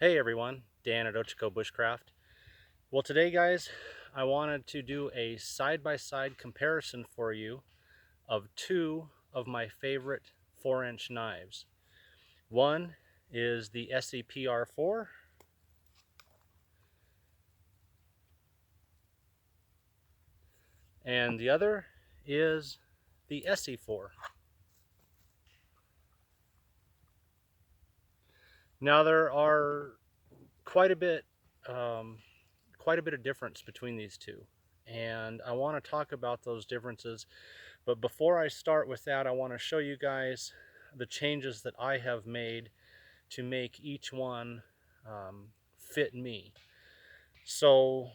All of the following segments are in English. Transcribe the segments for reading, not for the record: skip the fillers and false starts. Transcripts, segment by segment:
Hey everyone, Dan at Ochiko Bushcraft. Well, today guys, I wanted to do a side-by-side comparison for you of two of my favorite 4-inch knives. One is the Esee PR4, and the other is the Esee 4. Now there are quite a bit um, of difference between these two, and I want to talk about those differences. But before I start with that, I want to show you guys the changes that I have made to make each one fit me. So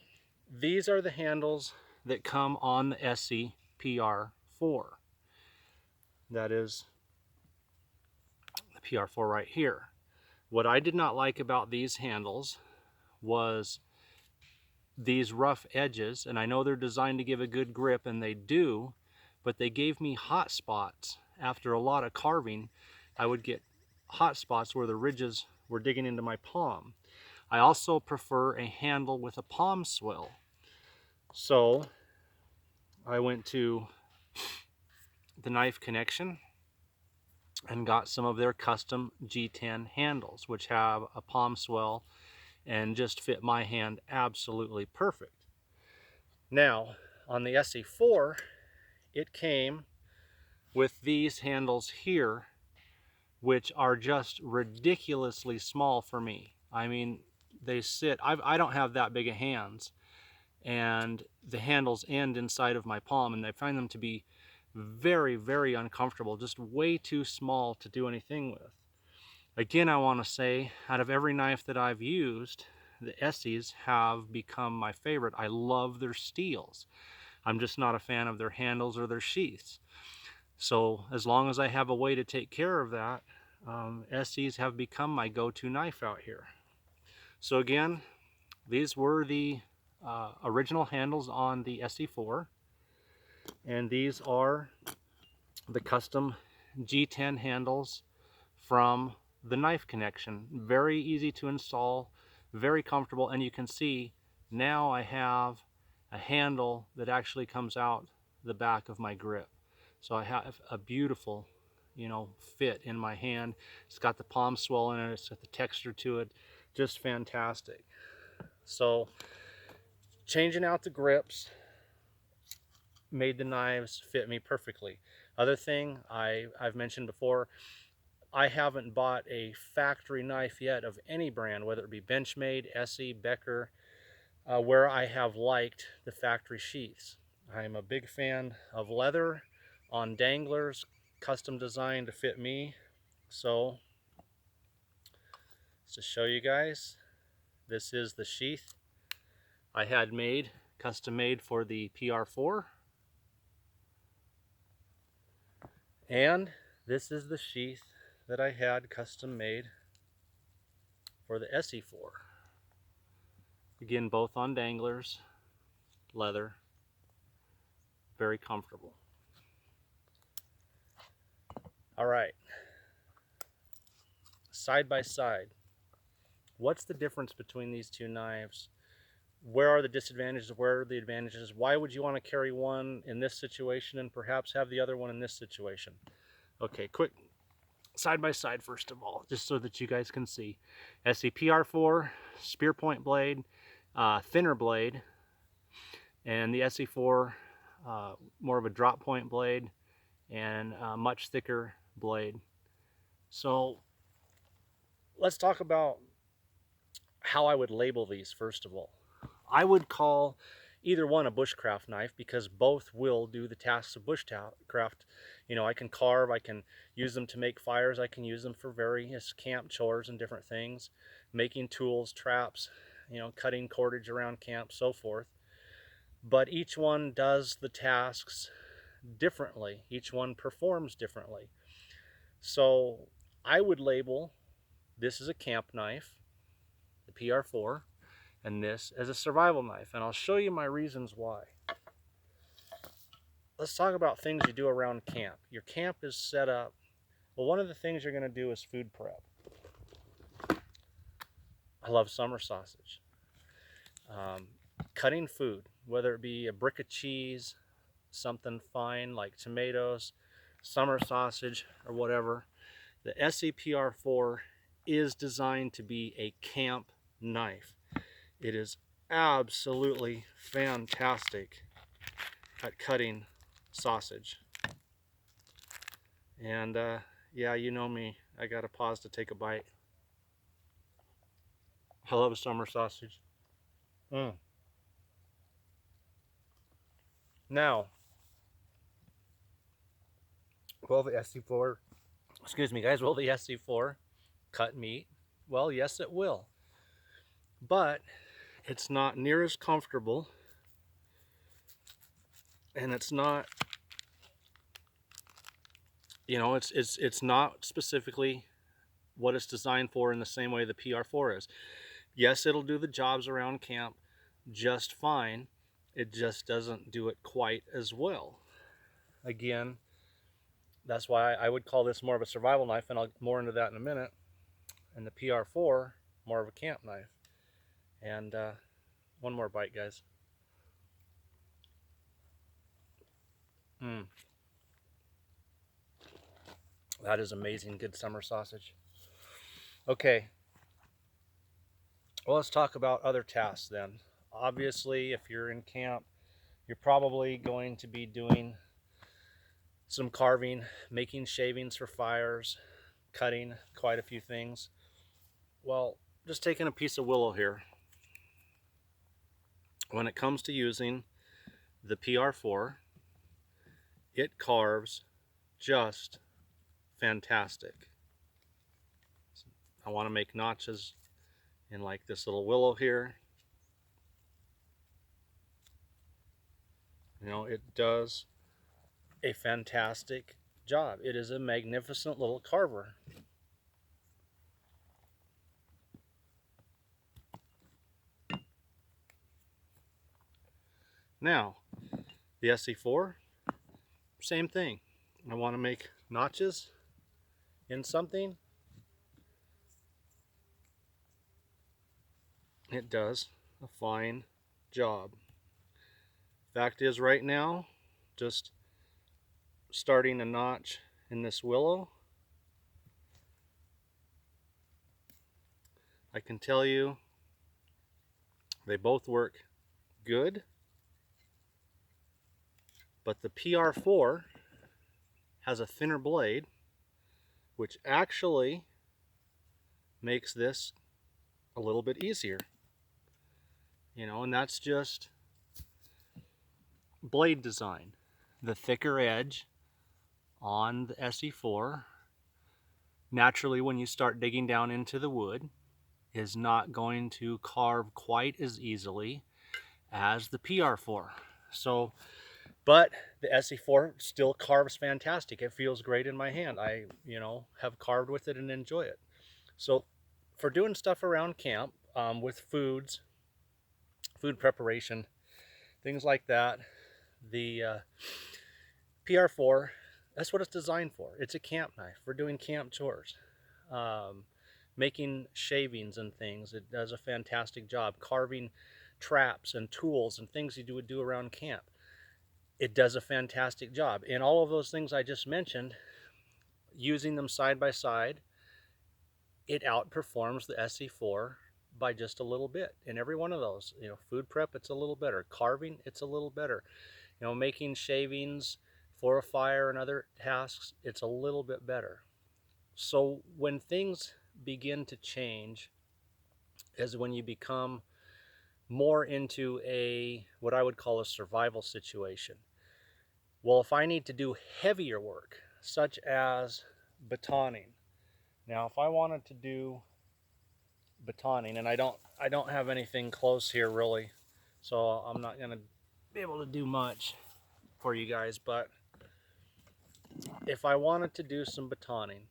these are the handles that come on the Esee PR4. That is the PR4 right here. What I did not like about these handles was these rough edges, and I know they're designed to give a good grip, and they do, but they gave me hot spots. After a lot of carving, I would get hot spots where the ridges were digging into my palm. I also prefer a handle with a palm swell. So I went to the Knife Connection and got some of their custom G10 handles, which have a palm swell and just fit my hand absolutely perfect. Now, on the Esee4, it came with these handles here, which are just ridiculously small for me. I mean, they sit, I don't have that big of hands, and the handles end inside of my palm, and I find them to be very, very uncomfortable, just way too small to do anything with. Again, I want to say, out of every knife that I've used, the Esees have become my favorite. I love their steels. I'm just not a fan of their handles or their sheaths. So as long as I have a way to take care of that, Esees have become my go-to knife out here. So again, these were the original handles on the Esee4, and these are the custom G10 handles from the Knife Connection. Very easy to install, very comfortable, and you can see now I have a handle that actually comes out the back of my grip. So I have a beautiful, fit in my hand. It's got the palm swell in it, it's got the texture to it, just fantastic. So changing out the grips made the knives fit me perfectly. Other thing I've mentioned before, I haven't bought a factory knife yet of any brand, whether it be Benchmade, Esee, Becker, where I have liked the factory sheaths. I'm a big fan of leather on danglers, custom designed to fit me. So, to show you guys, this is the sheath I had made, custom made for the PR4. And this is the sheath that I had custom made for the Esee4. Again, both on danglers, leather, very comfortable. All right, side by side, what's the difference between these two knives? Where are the disadvantages? Where are the advantages? Why would you want to carry one in this situation and perhaps have the other one in this situation? Okay, quick side by side first of all, just so that you guys can see. Esee PR4, spear point blade, thinner blade, and the Esee4, more of a drop point blade and a much thicker blade. So let's talk about how I would label these first of all. I would call either one a bushcraft knife because both will do the tasks of bushcraft. I can carve, I can use them to make fires, I can use them for various camp chores and different things, making tools, traps, cutting cordage around camp, so forth. But each one does the tasks differently. Each one performs differently. So I would label this as a camp knife, the PR4, and this as a survival knife. And I'll show you my reasons why. Let's talk about things you do around camp. Your camp is set up. Well, one of the things you're going to do is food prep. I love summer sausage. Um, Cutting food, whether it be a brick of cheese, something fine like tomatoes, summer sausage, or whatever, the SCPR4 is designed to be a camp knife. It is absolutely fantastic at cutting sausage. And yeah, you know me, I gotta pause to take a bite. I love summer sausage. Mm. Now, will the SC4, excuse me guys, will the SC4 cut meat? Well, yes it will. But it's not near as comfortable, and it's not, you know, it's not specifically what it's designed for in the same way the PR4 is. Yes, it'll do the jobs around camp just fine. It just doesn't do it quite as well. Again, that's why I would call this more of a survival knife, and I'll get more into that in a minute. And the PR4, more of a camp knife. And one more bite, guys. That is amazing, good summer sausage. Okay, well, let's talk about other tasks then. Obviously, if you're in camp, you're probably going to be doing some carving, making shavings for fires, cutting quite a few things. Well, just taking a piece of willow here. When it comes to using the PR4, it carves just fantastic. I want to make notches in like this little willow here. You know, it does a fantastic job. It is a magnificent little carver. Now, the SC4, same thing. I want to make notches in something. It does a fine job. Fact is, right now, just starting a notch in this willow, I can tell you they both work good, but the PR4 has a thinner blade, which actually makes this a little bit easier. You know, and that's just blade design. The thicker edge on the SE4, naturally when you start digging down into the wood, is not going to carve quite as easily as the PR4. So, but the SE4 still carves fantastic. It feels great in my hand. I, you know, have carved with it and enjoy it. So for doing stuff around camp, with foods, food preparation, things like that, the PR4, that's what it's designed for. It's a camp knife. We're doing camp chores. Making shavings and things, it does a fantastic job. Carving traps and tools and things you would do around camp, it does a fantastic job. In all of those things I just mentioned, using them side by side, it outperforms the SE4 by just a little bit. In every one of those, you know, food prep, it's a little better. Carving, it's a little better. You know, making shavings for a fire and other tasks, it's a little bit better. So when things begin to change is when you become more into a, what I would call a survival situation. Well, if I need to do heavier work, such as batoning. Now, if I wanted to do batoning, and I don't have anything close here really, so I'm not gonna be able to do much for you guys, but if I wanted to do some batoning,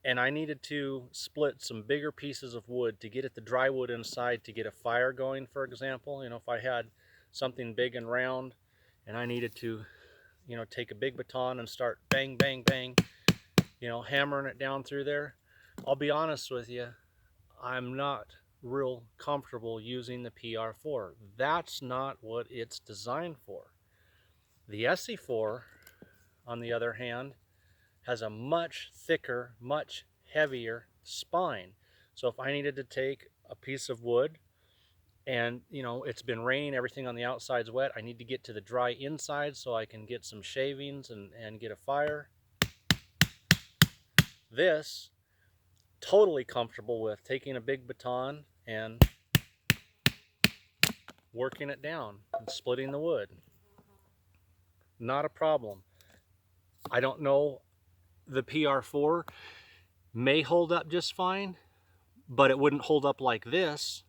and I needed to split some bigger pieces of wood to get at the dry wood inside to get a fire going, for example. You know, if I had something big and round and I needed to, you know, take a big baton and start bang, bang, bang, you know, hammering it down through there, I'll be honest with you, I'm not real comfortable using the PR4. That's not what it's designed for. The Esee4, on the other hand, has a much thicker, much heavier spine. So if I needed to take a piece of wood and it's been raining, everything on the outside's wet, I need to get to the dry inside so I can get some shavings and get a fire. This, totally comfortable with taking a big baton and working it down and splitting the wood. Not a problem. I don't know, the PR4 may hold up just fine, but it wouldn't hold up like this.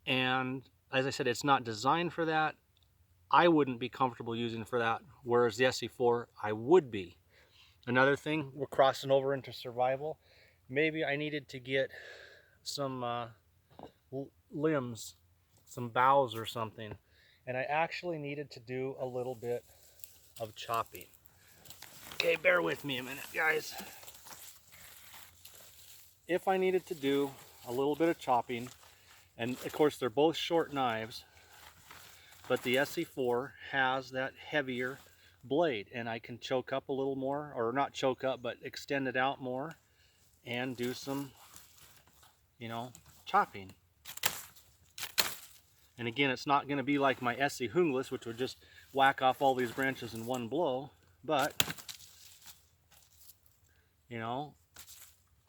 And as I said, it's not designed for that. I wouldn't be comfortable using for that, whereas the Esee4 I would be. Another thing, we're crossing over into survival. Maybe I needed to get some limbs, some boughs or something, and I actually needed to do a little bit of chopping. Okay, bear with me a minute, guys. If I needed to do a little bit of chopping, and of course they're both short knives, but the Esee4 has that heavier blade, and I can choke up a little more, or not choke up, but extend it out more and do some, chopping. And again, it's not going to be like my Esee Hungless, which would just whack off all these branches in one blow, but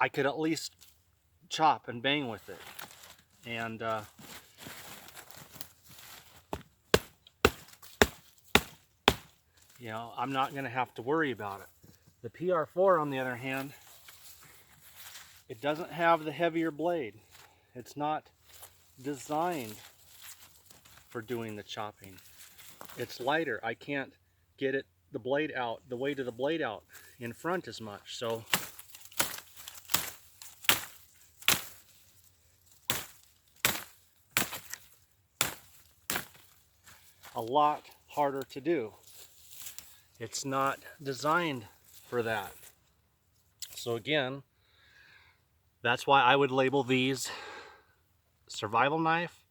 I could at least chop and bang with it. And I'm not going to have to worry about it. The PR4, on the other hand, it doesn't have the heavier blade. It's not designed for doing the chopping. It's lighter. I can't get the blade out, the weight of the blade out in front as much. So a lot harder to do. It's not designed for that. So again, that's why I would label these survival knife,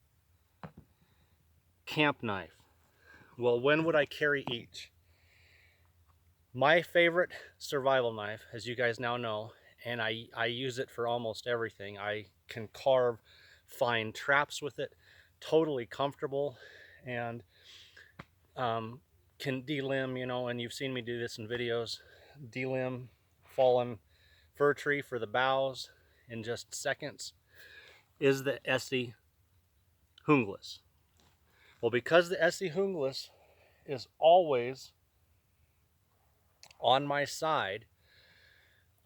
camp knife. Well, when would I carry each? My favorite survival knife, as you guys now know, and I use it for almost everything. I can carve fine traps with it, totally comfortable, and can delimb, and you've seen me do this in videos, delimb fallen fir tree for the boughs in just seconds, is the Esee Hungless. Well, because the Esee Hungless is always on my side,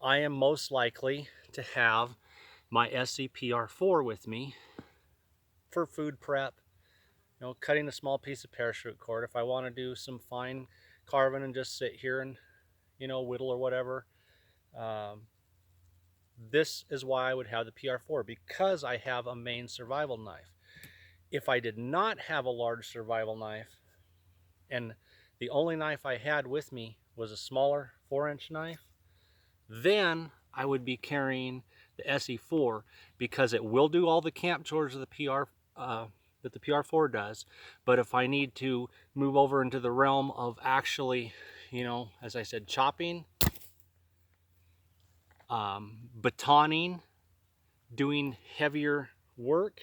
I am most likely to have my Esee PR4 with me for food prep, cutting a small piece of parachute cord. If I want to do some fine carving and just sit here and, whittle or whatever, this is why I would have the PR4, because I have a main survival knife. If I did not have a large survival knife, and the only knife I had with me was a smaller 4-inch knife, then I would be carrying the Esee4, because it will do all the camp chores of the that the PR4 does. But if I need to move over into the realm of actually, as I said, chopping, batoning, doing heavier work,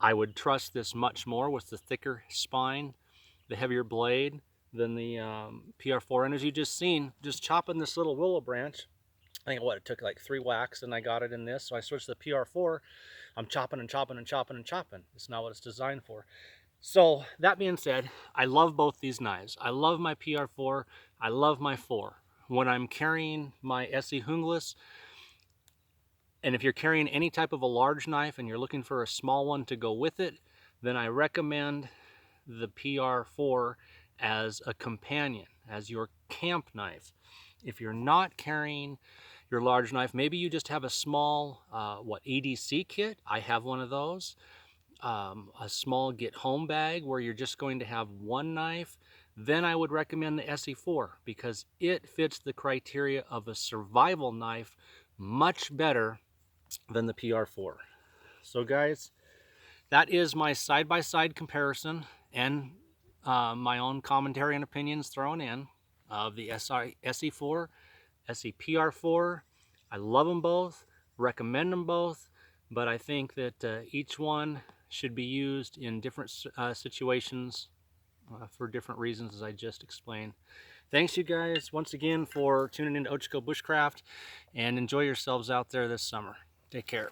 I would trust this much more with the thicker spine, the heavier blade, than the PR4. And as you just seen, just chopping this little willow branch, I think it took like 3 whacks and I got it in this. So I switched to the PR4. I'm chopping and chopping and chopping and chopping. It's not what it's designed for. So that being said, I love both these knives. I love my PR4. I love my 4. When I'm carrying my Esee Hungless, and if you're carrying any type of a large knife and you're looking for a small one to go with it, then I recommend the PR4 as a companion, as your camp knife. If you're not carrying your large knife, maybe you just have a small, EDC kit. I have one of those. A small get home bag where you're just going to have one knife, then I would recommend the Esee4 because it fits the criteria of a survival knife much better than the PR4. So guys, that is my side-by-side comparison and my own commentary and opinions thrown in of the Esee4, Esee PR4. I love them both, recommend them both, but I think that each one should be used in different situations for different reasons, as I just explained. Thanks you guys once again for tuning into Ochiko Bushcraft, and enjoy yourselves out there this summer. Take care.